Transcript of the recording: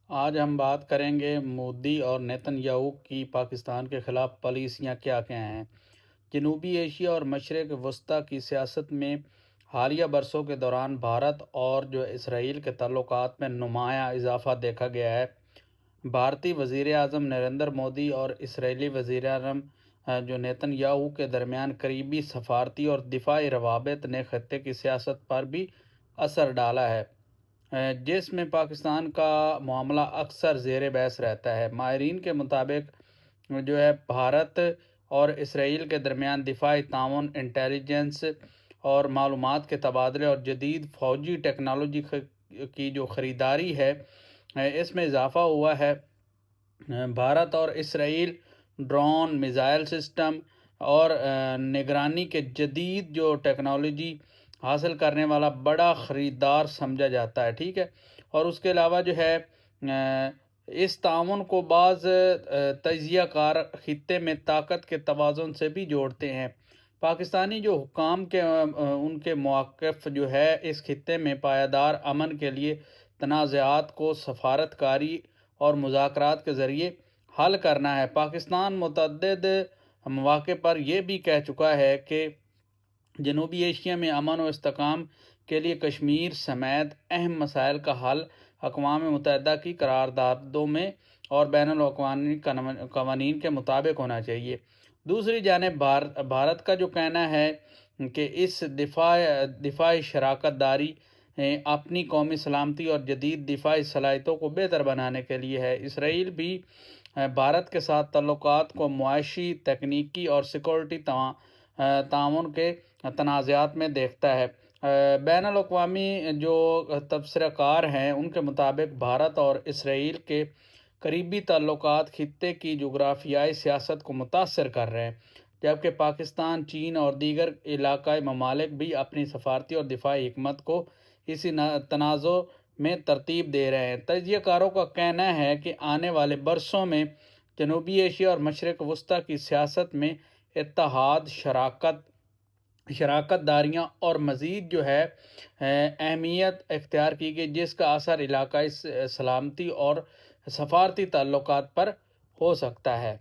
آج ہم بات کریں گے مودی اور نیتن یاہو کی پاکستان کے خلاف پالیسیاں کیا ہیں۔ جنوبی ایشیا اور مشرق وسطیٰ کی سیاست میں حالیہ برسوں کے دوران بھارت اور اسرائیل کے تعلقات میں نمایاں اضافہ دیکھا گیا ہے۔ بھارتی وزیر اعظم نریندر مودی اور اسرائیلی وزیر اعظم نیتن یاہو کے درمیان قریبی سفارتی اور دفاعی روابط نے خطے کی سیاست پر بھی اثر ڈالا ہے، جس میں پاکستان کا معاملہ اکثر زیر بحث رہتا ہے۔ ماہرین کے مطابق بھارت اور اسرائیل کے درمیان دفاعی تعاون، انٹیلیجنس اور معلومات کے تبادلے اور جدید فوجی ٹیکنالوجی کی خریداری ہے، اس میں اضافہ ہوا ہے۔ بھارت اور اسرائیل ڈرون، میزائل سسٹم اور نگرانی کے جدید ٹیکنالوجی حاصل کرنے والا بڑا خریدار سمجھا جاتا ہے، ٹھیک ہے۔ اور اس کے علاوہ اس تعاون کو بعض تجزیہ کار خطے میں طاقت کے توازن سے بھی جوڑتے ہیں۔ پاکستانی حکام کے ان کے موقف اس خطے میں پائیدار امن کے لیے تنازعات کو سفارت کاری اور مذاکرات کے ذریعے حل کرنا ہے۔ پاکستان متعدد مواقع پر یہ بھی کہہ چکا ہے کہ جنوبی ایشیا میں امن و استحکام کے لیے کشمیر سمیت اہم مسائل کا حل اقوام متحدہ کی قراردادوں میں اور بین الاقوامی قوانین کے مطابق ہونا چاہیے۔ دوسری جانب بھارت کا کہنا ہے کہ اس دفاعی شراکت داری اپنی قومی سلامتی اور جدید دفاعی صلاحیتوں کو بہتر بنانے کے لیے ہے۔ اسرائیل بھی بھارت کے ساتھ تعلقات کو معاشی، تکنیکی اور سیکورٹی تعاون کے تنازعات میں دیکھتا ہے۔ بین الاقوامی تبصرہ کار ہیں، ان کے مطابق بھارت اور اسرائیل کے قریبی تعلقات خطے کی جغرافیائی سیاست کو متاثر کر رہے ہیں، جبکہ پاکستان، چین اور دیگر علاقائی ممالک بھی اپنی سفارتی اور دفاعی حکمت کو اسی تنازع میں ترتیب دے رہے ہیں۔ تجزیہ کاروں کا کہنا ہے کہ آنے والے برسوں میں جنوبی ایشیا اور مشرق وسطیٰ کی سیاست میں اتحاد، شراکت داریاں اور مزید اہمیت اختیار کی گئی، جس کا اثر علاقائی سلامتی اور سفارتی تعلقات پر ہو سکتا ہے۔